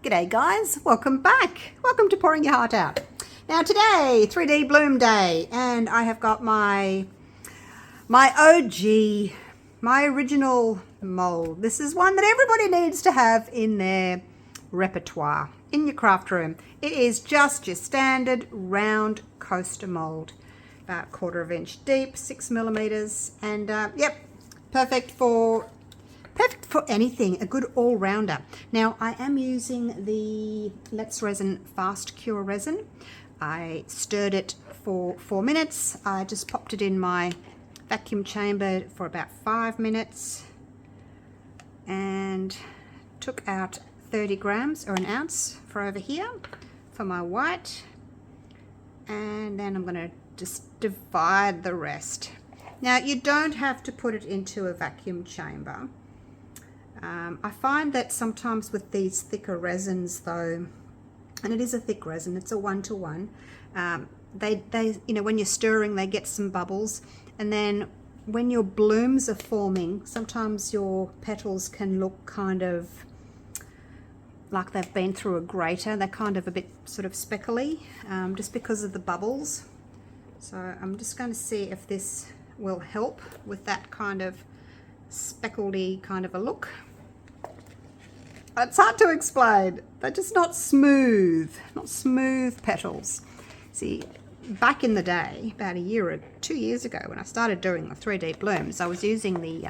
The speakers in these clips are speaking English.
G'day guys, welcome back. Welcome to Pouring Your Heart Out. Now today, 3D Bloom Day, and I have got my OG, my original mold. This is one that everybody needs to have in their repertoire, in your craft room. It is just your standard round coaster mold, about 1/4 inch deep, 6 millimeters, and yep, perfect for anything, a good all-rounder. Now I am using the Resin fast cure resin. I stirred it for 4 minutes. I just popped it in my vacuum chamber for about 5 minutes and took out 30 grams or an ounce for over here for my white, and then I'm going to just divide the rest. Now you don't have to put it into a vacuum chamber. I find that sometimes with these thicker resins though, and it is a thick resin, it's a 1-to-1, they you know, when you're stirring they get some bubbles, and then when your blooms are forming, sometimes your petals can look kind of like they've been through a grater. They're kind of a bit sort of speckly, just because of the bubbles. So I'm just going to see if this will help with that kind of speckledy kind of a look. It's hard to explain. They're just not smooth petals. See, back in the day, about a year or 2 years ago, when I started doing the 3D blooms, I was using the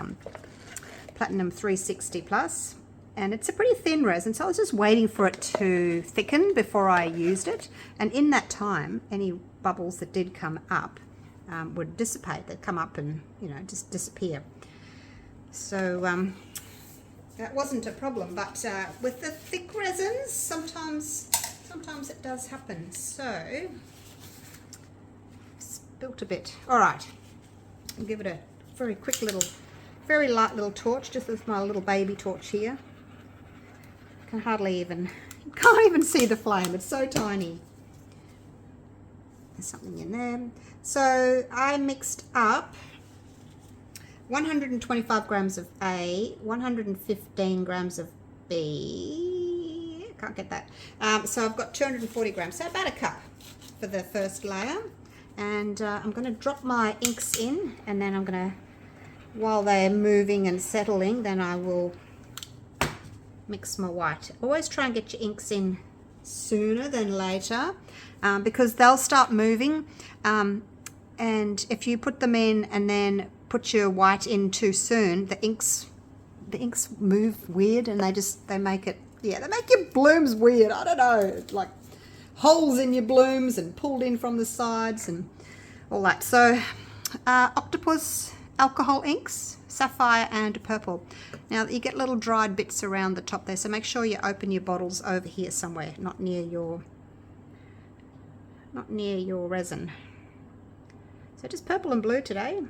Platinum 360 Plus, and it's a pretty thin resin, so I was just waiting for it to thicken before I used it. And in that time, any bubbles that did come up would dissipate. They'd come up and, you know, just disappear. So that wasn't a problem, but with the thick resins, sometimes it does happen. So spilt a bit. All right, I'll give it a very quick little, very light little torch, just with my little baby torch here. Can't even see the flame. It's so tiny. There's something in there. So I mixed up 125 grams of A, 115 grams of B, can't get that, so I've got 240 grams, so about a cup for the first layer. And I'm going to drop my inks in, and then I'm going to, while they're moving and settling, then I will mix my white. Always try and get your inks in sooner than later, because they'll start moving, and if you put them in and then put your white in too soon, the inks move weird, and they make it, yeah, they make your blooms weird. I don't know, like holes in your blooms and pulled in from the sides and all that. So Octopus alcohol inks, sapphire and purple. Now you get little dried bits around the top there, so make sure you open your bottles over here somewhere, not near your resin. So just purple and blue today.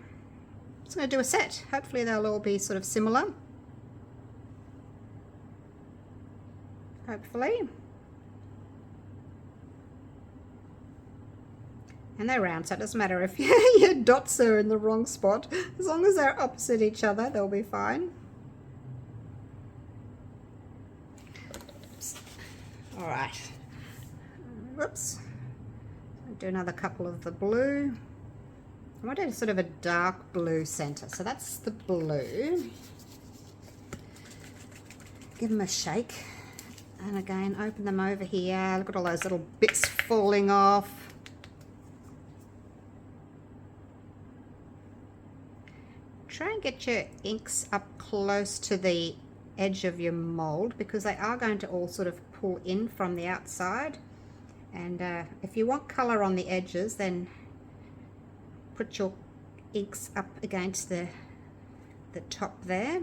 I'm going to do a set. Hopefully they'll all be sort of similar. Hopefully. And they're round, so it doesn't matter if your dots are in the wrong spot. As long as they're opposite each other, they'll be fine. Oops. All right. Whoops. I'll do another couple of the blue. I want a sort of a dark blue center, so that's the blue. Give them a shake, and again open them over here. Look at all those little bits falling off. Try and get your inks up close to the edge of your mold, because they are going to all sort of pull in from the outside. And if you want color on the edges, then put your inks up against the top there.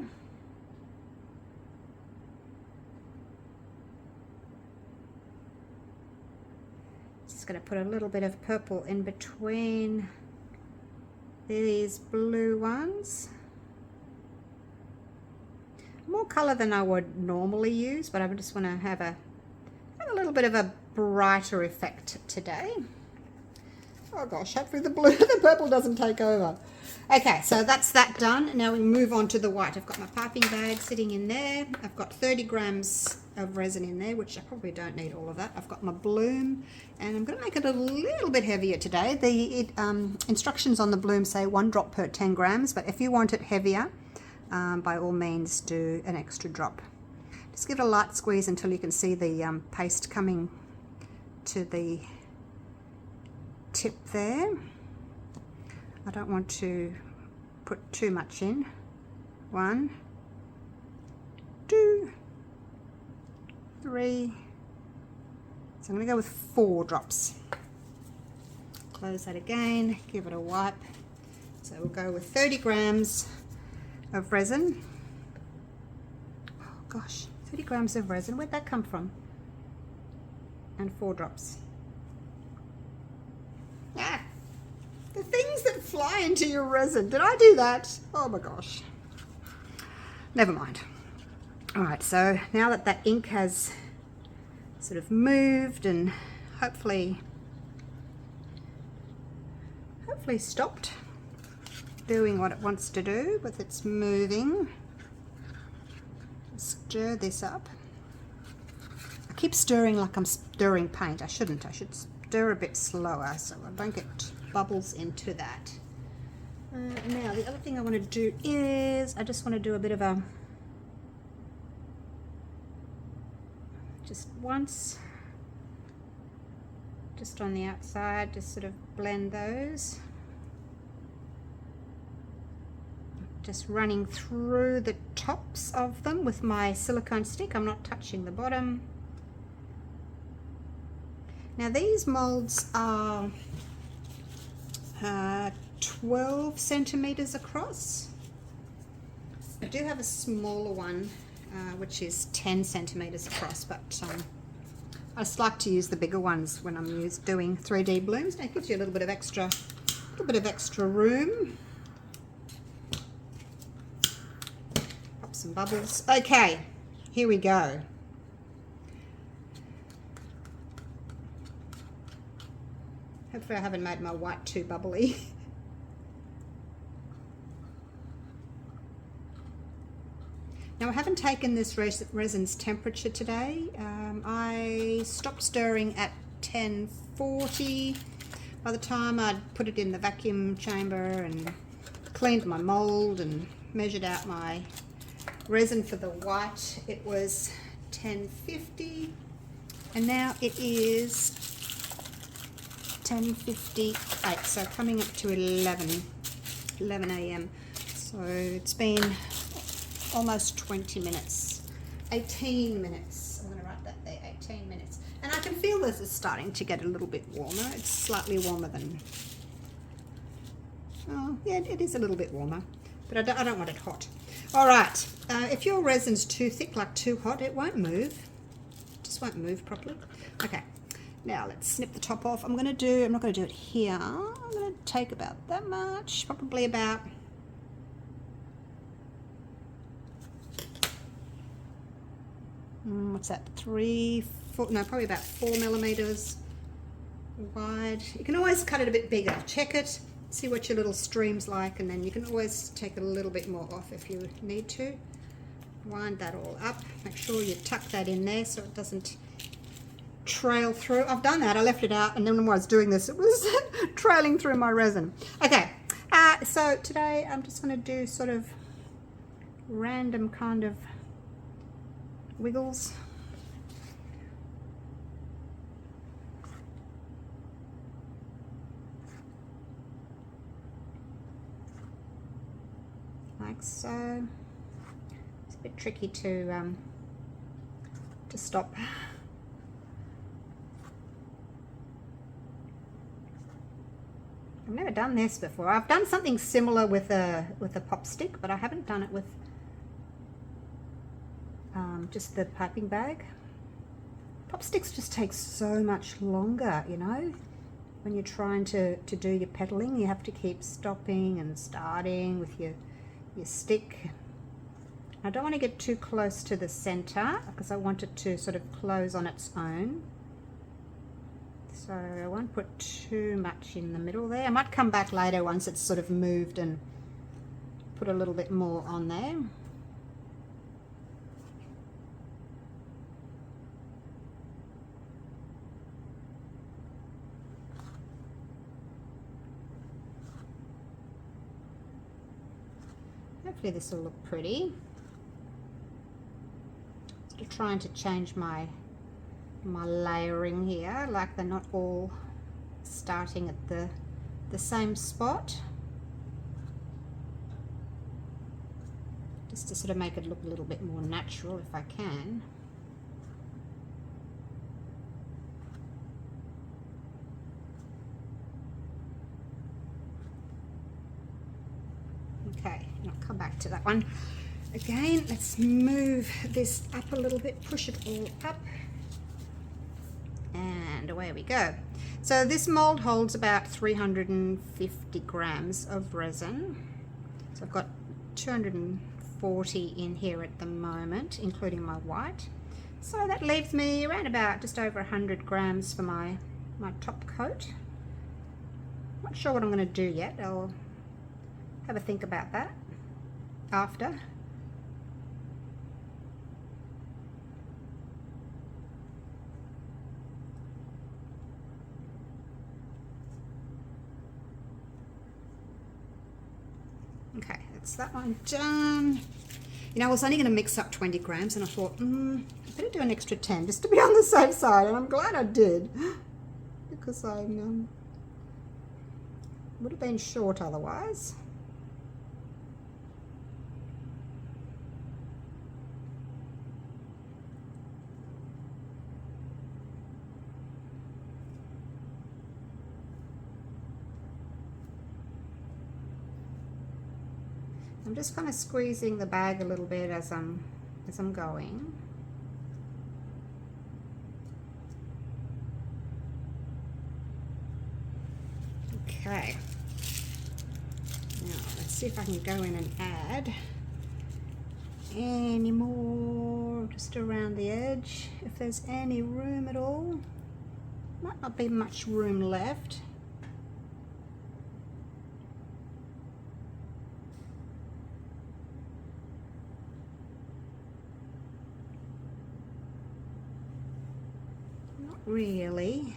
Just going to put a little bit of purple in between these blue ones. More color than I would normally use, but I just want to have a little bit of a brighter effect today. Oh gosh, hopefully the blue, the purple doesn't take over. Okay, so that's that done. Now we move on to the white. I've got my piping bag sitting in there. I've got 30 grams of resin in there, which I probably don't need all of that. I've got my bloom, and I'm going to make it a little bit heavier today. The instructions on the bloom say 1 drop per 10 grams, but if you want it heavier, by all means do an extra drop. Just give it a light squeeze until you can see the paste coming to the tip there. I don't want to put too much in. 1, 2, 3. So I'm going to go with 4 drops. Close that again, give it a wipe. So we'll go with 30 grams of resin. Oh gosh, 30 grams of resin, where'd that come from? And 4 drops. Ah, the things that fly into your resin. Did I do that? Oh my gosh. Never mind. All right, so now that that ink has sort of moved and hopefully stopped doing what it wants to do with its moving, stir this up. I keep stirring like I'm stirring paint. I shouldn't. I should stir a bit slower so I don't get bubbles into that. Now the other thing I want to do is I just want to do a bit of a just once, just on the outside, just sort of blend those, just running through the tops of them with my silicone stick. I'm not touching the bottom. Now these molds are 12 centimeters across. I do have a smaller one which is 10 centimeters across, but I just like to use the bigger ones when I'm doing 3D blooms. It gives you a little bit of extra room. Pop some bubbles. Okay, here we go. Hopefully I haven't made my white too bubbly. Now I haven't taken this resin's temperature today. I stopped stirring at 1040. By the time I'd put it in the vacuum chamber and cleaned my mold and measured out my resin for the white, it was 1050, and now it is 10:58, so coming up to 11 a.m. So it's been almost 20 minutes, 18 minutes. I'm going to write that there, 18 minutes. And I can feel this is starting to get a little bit warmer. It's slightly warmer than, oh yeah, it is a little bit warmer, but I don't want it hot. All right, if your resin's too thick, like too hot, it won't move. It just won't move properly. Okay. Now let's snip the top off. I'm not going to do it here. I'm going to take about that much, probably about, what's that, 3, 4, no, probably about 4 millimeters wide. You can always cut it a bit bigger. Check it, see what your little stream's like, and then you can always take a little bit more off if you need to. Wind that all up. Make sure you tuck that in there so it doesn't trail through. I've done that. I left it out, and then when I was doing this, it was trailing through my resin. Okay, so today I'm just going to do sort of random kind of wiggles. Like so. It's a bit tricky to stop. I've never done this before. I've done something similar with a pop stick, but I haven't done it with just the piping bag. Pop sticks just take so much longer, you know. When you're trying to do your pedaling, you have to keep stopping and starting with your stick. I don't want to get too close to the center because I want it to sort of close on its own. So So I won't put too much in the middle there. I might come back later once it's sort of moved and put a little bit more on there. Hopefully this will look pretty. Sort of trying to change my layering here, like they're not all starting at the same spot. Just to sort of make it look a little bit more natural if I can. Okay, I'll come back to that one again. Let's move this up a little bit, push it all up, and away we go. So this mold holds about 350 grams of resin. So I've got 240 in here at the moment, including my white. So that leaves me around about just over 100 grams for my top coat. Not sure what I'm going to do yet. I'll have a think about that after. Okay, that's that one done. You know, I was only going to mix up 20 grams and I thought, I better do an extra 10 just to be on the safe side, and I'm glad I did, because I would have been short otherwise. I'm just kind of squeezing the bag a little bit as I'm going. Okay. Now let's see if I can go in and add any more just around the edge, if there's any room at all. Might not be much room left. Really.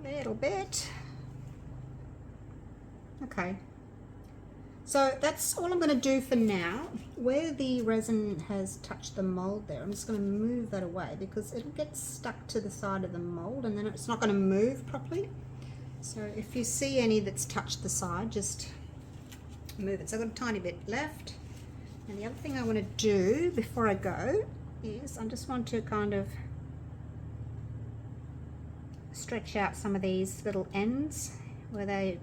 A little bit. Okay. So that's all I'm going to do for now. Where the resin has touched the mold there, I'm just going to move that away because it'll get stuck to the side of the mold and then it's not going to move properly. So if you see any that's touched the side, just move it. So I've got a tiny bit left, and the other thing I want to do before I go is I just want to kind of stretch out some of these little ends where they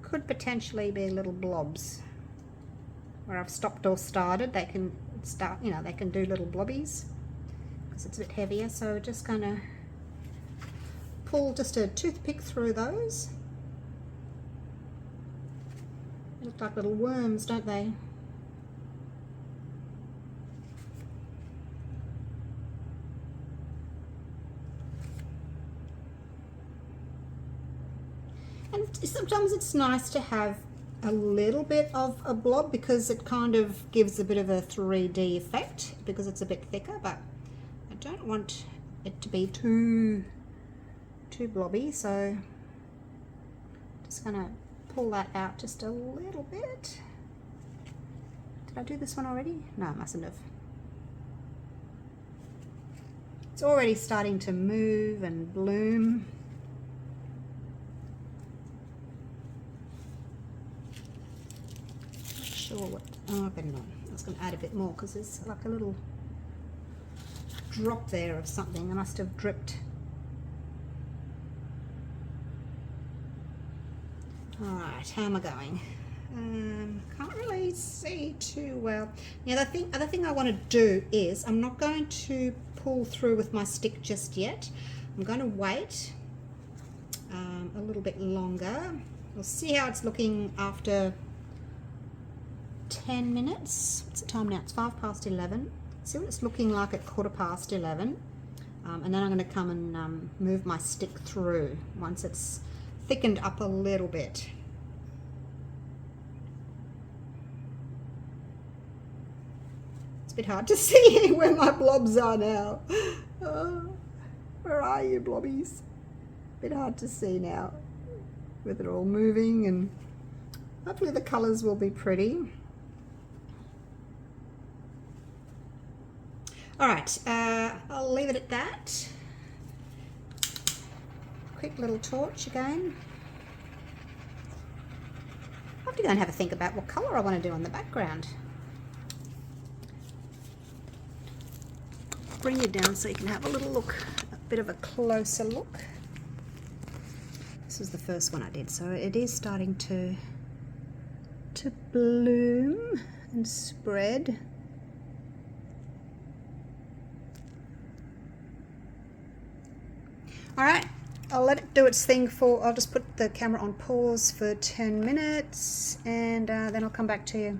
could potentially be little blobs. Where I've stopped or started, they can start, you know, they can do little blobbies because it's a bit heavier. So just kind of pull just a toothpick through those. They look like little worms, don't they? And sometimes it's nice to have a little bit of a blob because it kind of gives a bit of a 3D effect because it's a bit thicker, but I don't want it to be too blobby, so just gonna pull that out just a little bit. Did I do this one already? No, I mustn't have. It's already starting to move and bloom. Not sure what, oh, I better not. I was going to add a bit more because there's like a little drop there of something. I must have dripped. Alright, how am I going? Can't really see too well. Now the other thing I want to do is I'm not going to pull through with my stick just yet. I'm going to wait a little bit longer. We'll see how it's looking after 10 minutes. What's the time now? It's 11:05. See what it's looking like at 11:15. And then I'm going to come and move my stick through once it's thickened up a little bit. It's a bit hard to see where my blobs are now. Oh, where are you, blobbies? A bit hard to see now with it all moving, and hopefully the colours will be pretty. All right, I'll leave it at that. Quick little torch again. I have to go and have a think about what colour I want to do on the background. Bring you down so you can have a little look, a bit of a closer look. This was the first one I did, so it is starting to bloom and spread. All right, I'll let it do its thing for, I'll just put the camera on pause for 10 minutes and then I'll come back to you.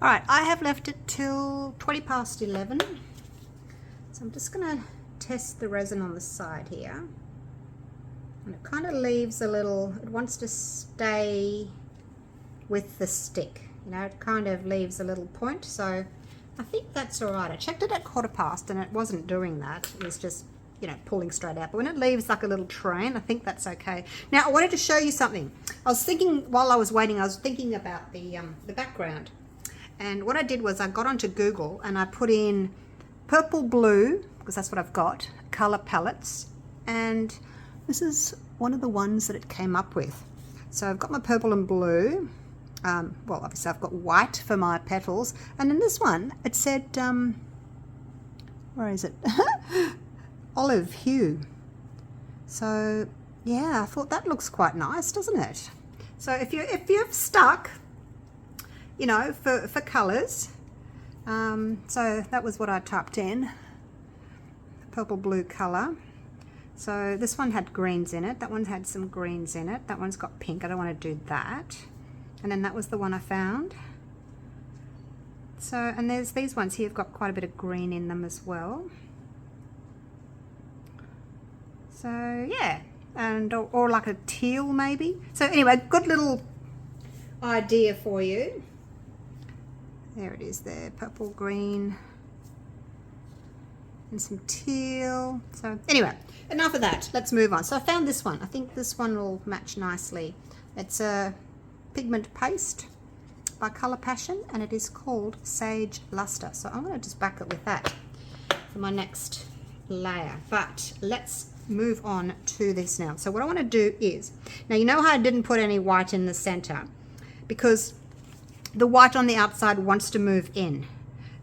All right, I have left it till 11:20. So I'm just gonna test the resin on the side here. And it kind of leaves a little, it wants to stay with the stick. You know, it kind of leaves a little point. So I think that's all right. I checked it at 15:15 and it wasn't doing that. It was just, you know, pulling straight out. But when it leaves like a little train, I think that's okay. Now, I wanted to show you something. I was thinking, while I was waiting, I was thinking about the background. And what I did was I got onto Google and I put in purple blue, because that's what I've got, color palettes. And this is one of the ones that it came up with. So I've got my purple and blue. Well, obviously I've got white for my petals. And in this one, it said, where is it? Olive hue. So yeah, I thought that looks quite nice, doesn't it? So if you're stuck, you know, for colors, so that was what I typed in, purple blue color. So this one had greens in it, that one had some greens in it, that one's got pink. I don't want to do that. And then that was the one I found. So, and there's these ones here have got quite a bit of green in them as well. So yeah, and or like a teal maybe. So anyway, good little idea for you. There it is there, purple, green, and some teal. So anyway, enough of that. Let's move on. So I found this one. I think this one will match nicely. It's a pigment paste by Colour Passion, and it is called Sage Luster. So I'm going to just back it with that for my next layer. But let's move on to this now. So what I want to do is, now you know how I didn't put any white in the center because the white on the outside wants to move in.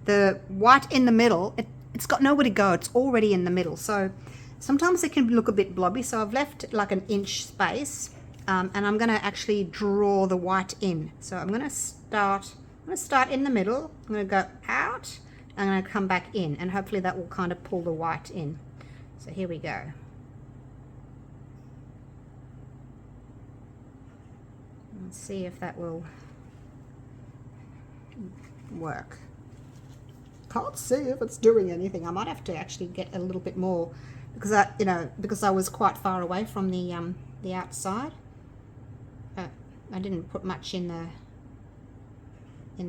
The white in the middle, it's got nowhere to go. It's already in the middle. So sometimes it can look a bit blobby. So I've left like an inch space, and I'm going to actually draw the white in. So I'm going to start in the middle. I'm going to go out. I'm going to come back in, and hopefully that will kind of pull the white in. So here we go. Let's see if that will work. Can't see if it's doing anything. I might have to actually get a little bit more because I was quite far away from the outside. I didn't put much in the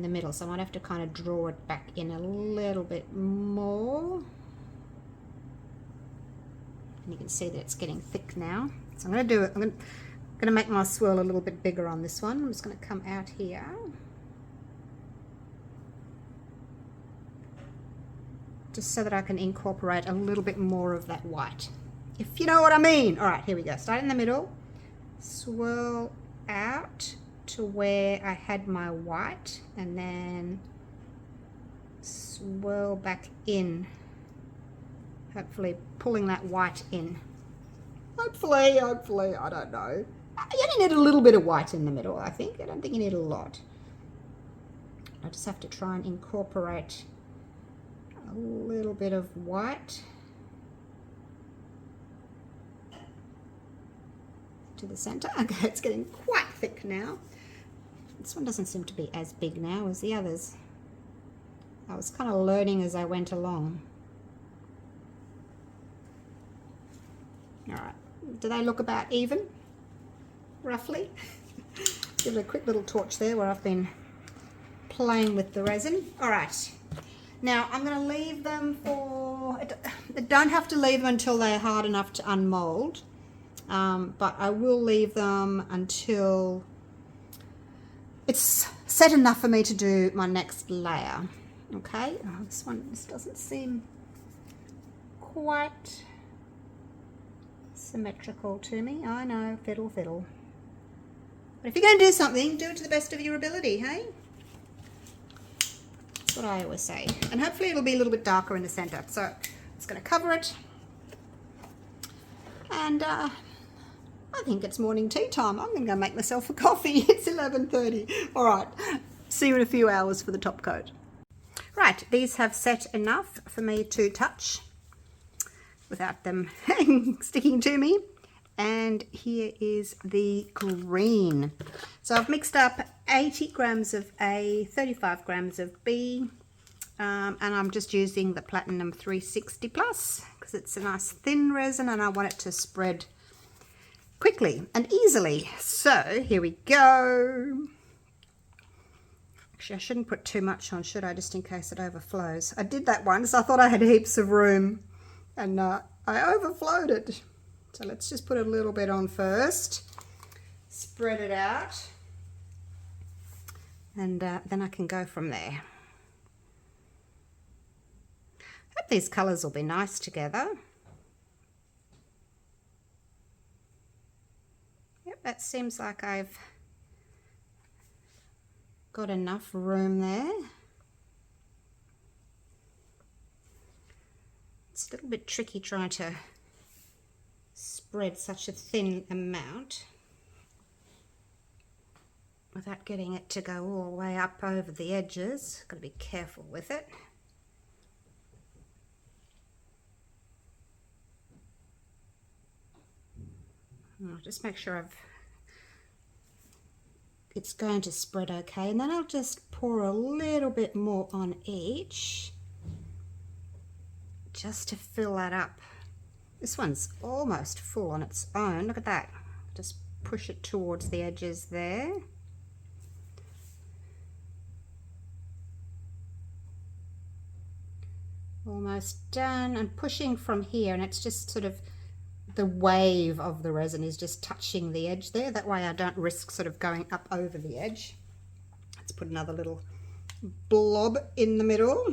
middle, so I might have to kind of draw it back in a little bit more. And you can see that it's getting thick now. So I'm going to do it. I'm going to make my swirl a little bit bigger on this one. I'm just going to come out here. Just so that I can incorporate a little bit more of that white, if you know what I mean. All right, here we go. Start in the middle, swirl out to where I had my white, and then swirl back in, hopefully pulling that white in. Hopefully, I don't know. You only need a little bit of white in the middle, I think. I don't think you need a lot. I just have to try and incorporate a little bit of white to the center. Okay, it's getting quite thick now. This one doesn't seem to be as big now as the others. I was kind of learning as I went along. Alright, do they look about even, roughly? Give it a quick little torch there where I've been playing with the resin. Alright, now I'm going to leave them for, I don't have to leave them until they're hard enough to unmold, but I will leave them until it's set enough for me to do my next layer. Okay, oh, this doesn't seem quite symmetrical to me. I know, fiddle fiddle. But if you're going to do something, do it to the best of your ability, hey? That's what I always say. And hopefully it'll be a little bit darker in the center. So it's going to cover it. And I think it's morning tea time. I'm going to go make myself a coffee. It's 11:30. All right, see you in a few hours for the top coat. Right, these have set enough for me to touch without them sticking to me. And here is the green. So I've mixed up 80 grams of A, 35 grams of B, and I'm just using the Platinum 360 Plus because it's a nice thin resin and I want it to spread quickly and easily. So here we go. Actually, I shouldn't put too much on, should I, just in case it overflows. I did that once. I thought I had heaps of room and I overflowed it. So let's just put a little bit on first, spread it out, and then I can go from there. Hope these colours will be nice together. Yep, that seems like I've got enough room there. It's a little bit tricky trying to spread such a thin amount without getting it to go all the way up over the edges. Got to be careful with it. I'll just make sure it's going to spread okay, and then I'll just pour a little bit more on each just to fill that up. This one's almost full on its own. Look at that. Just push it towards the edges there. Almost done. And pushing from here, and it's just sort of the wave of the resin is just touching the edge there. That way I don't risk sort of going up over the edge. Let's put another little blob in the middle.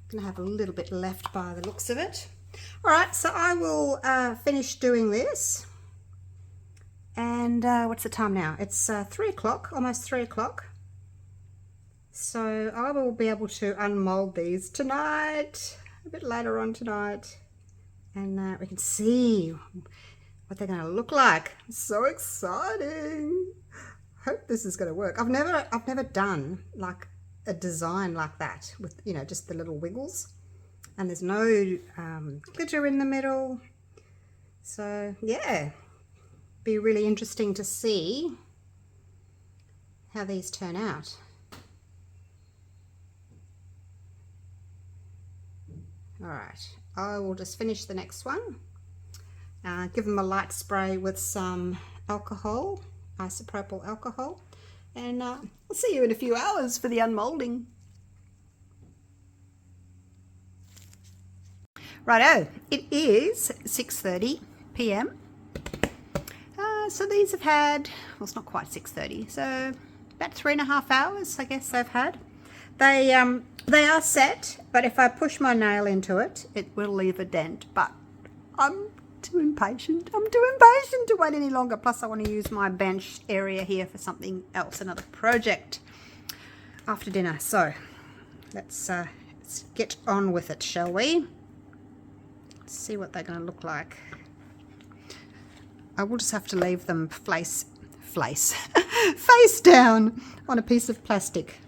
Gonna have a little bit left by the looks of it. All right, so I will finish doing this. And what's the time now? It's 3 o'clock, almost 3 o'clock. So I will be able to unmold these tonight, a bit later on tonight, and we can see what they're going to look like. So exciting! Hope this is going to work. I've never done like a design like that with, you know, just the little wiggles, and there's no glitter in the middle. So yeah, be really interesting to see how these turn out. All right, I will just finish the next one. Give them a light spray with some alcohol, isopropyl alcohol, and I'll see you in a few hours for the unmolding. Righto, it is 6:30 p.m. So these have had, well, it's not quite 6:30, so about 3.5 hours, I guess they've had. They are set, but if I push my nail into it, it will leave a dent, but I'm too impatient. I'm too impatient to wait any longer. Plus I want to use my bench area here for something else, another project after dinner. So let's get on with it, shall we? Let's see what they're going to look like. I will just have to leave them face down on a piece of plastic.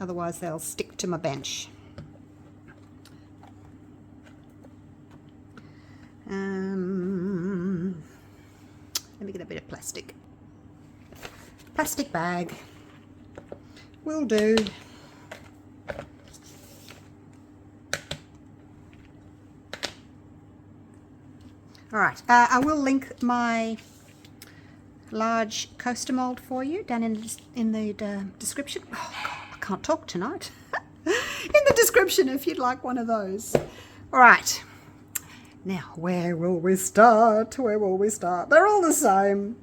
Otherwise they'll stick to my bench. Let me get a bit of plastic. Plastic bag. Will do. All right, I will link my large coaster mold for you down in the description. Oh God, I can't talk tonight. In the description if you'd like one of those. All right, now where will we start? Where will we start? They're all the same.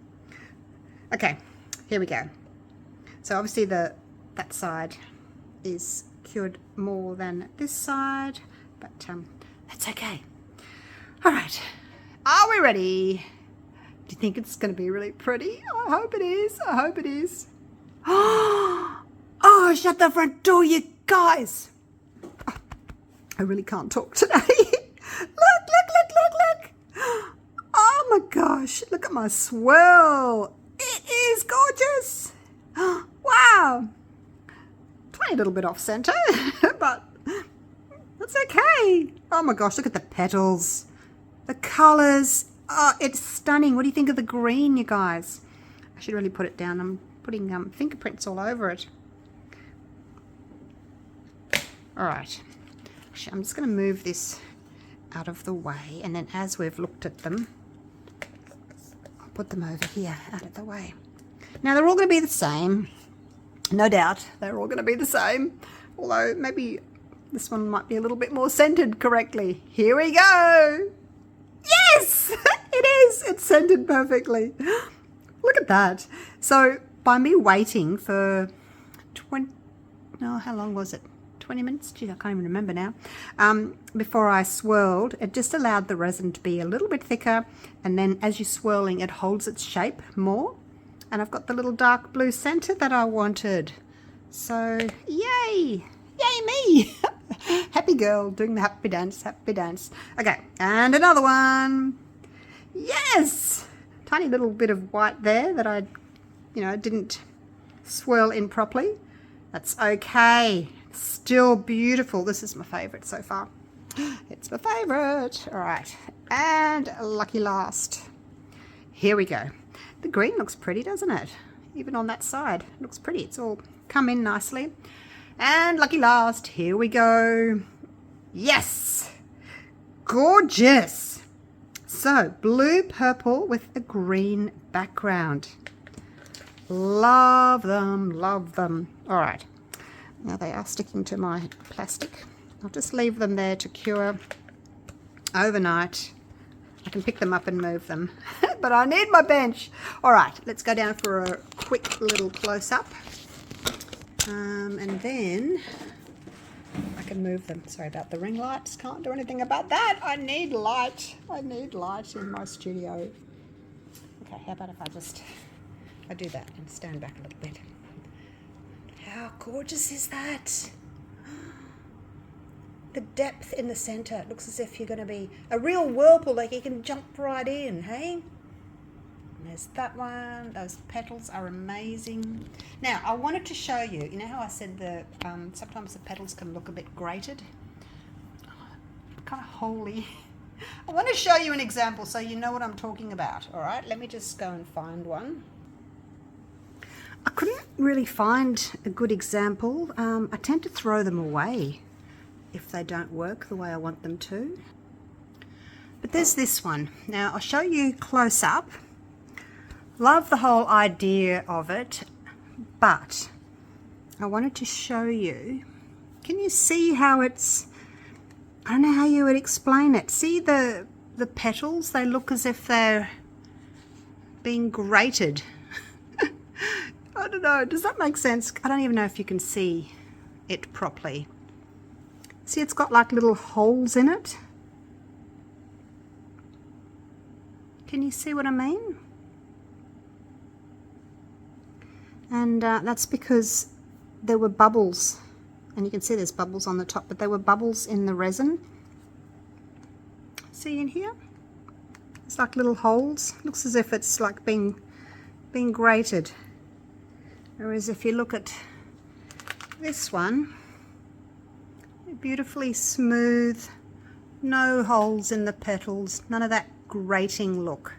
Okay, here we go. So obviously that side is cured more than this side, but that's okay. All right. Are we ready? Do you think it's going to be really pretty? I hope it is. I hope it is. Oh, shut the front door, you guys. Oh, I really can't talk today. Look. Oh my gosh. Look at my swirl. It is gorgeous. Wow. Tiny little bit off center, but that's okay. Oh my gosh, look at the petals. The colours, oh, it's stunning. What do you think of the green, you guys? I should really put it down. I'm putting fingerprints all over it. All right. Actually, I'm just going to move this out of the way, and then as we've looked at them, I'll put them over here out of the way. Now, they're all going to be the same. No doubt, they're all going to be the same. Although, maybe this one might be a little bit more scented correctly. Here we go. Yes, it is. It's scented perfectly. Look at that. So by me waiting for how long was it? 20 minutes? Gee, I can't even remember now. Before I swirled, it just allowed the resin to be a little bit thicker. And then as you're swirling, it holds its shape more. And I've got the little dark blue center that I wanted. So yay. Yay me. Happy girl doing the happy dance, happy dance. Okay, and another one. Yes! Tiny little bit of white there that I, didn't swirl in properly. That's okay. Still beautiful. This is my favorite so far. It's my favorite. All right, and lucky last. Here we go. The green looks pretty, doesn't it? Even on that side, it looks pretty. It's all come in nicely. And lucky last, here we go. Yes! Gorgeous! So, blue purple with a green background. Love them, love them. All right. Now they are sticking to my plastic. I'll just leave them there to cure overnight. I can pick them up and move them. But I need my bench. All right, let's go down for a quick little close-up. And then I can move them. Sorry about the ring lights. Can't do anything about that. I need light. I need light in my studio. Okay, how about if I do that and stand back a little bit. How gorgeous is that? The depth in the center. It looks as if you're going to be a real whirlpool, like you can jump right in, hey? There's that one. Those petals are amazing. Now, I wanted to show you, you know how I said sometimes the petals can look a bit grated? Kind of holy. I want to show you an example so you know what I'm talking about, all right? Let me just go and find one. I couldn't really find a good example. I tend to throw them away if they don't work the way I want them to. But there's this one. Now, I'll show you close up. Love the whole idea of it, but I wanted to show you. Can you see how it's, I don't know how you would explain it. See the petals? They look as if they're being grated. I don't know. Does that make sense? I don't even know if you can see it properly. See, it's got like little holes in it. Can you see what I mean? And that's because there were bubbles, and you can see there's bubbles on the top, but there were bubbles in the resin. See in here? It's like little holes. Looks as if it's like being grated. Whereas if you look at this one, beautifully smooth, no holes in the petals, none of that grating look.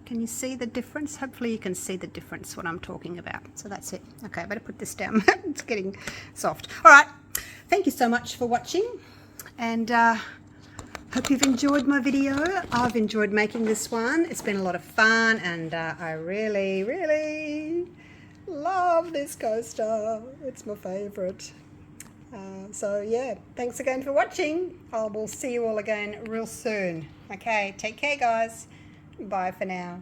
Can you see the difference? Hopefully you can see the difference what I'm talking about. So that's it. Okay, I better put this down. It's getting soft. All right. Thank you so much for watching, and hope you've enjoyed my video. I've enjoyed making this one. It's been a lot of fun, and I really, really love this coaster. It's my favorite. So yeah, thanks again for watching. I will see you all again real soon. Okay, take care guys. Bye for now.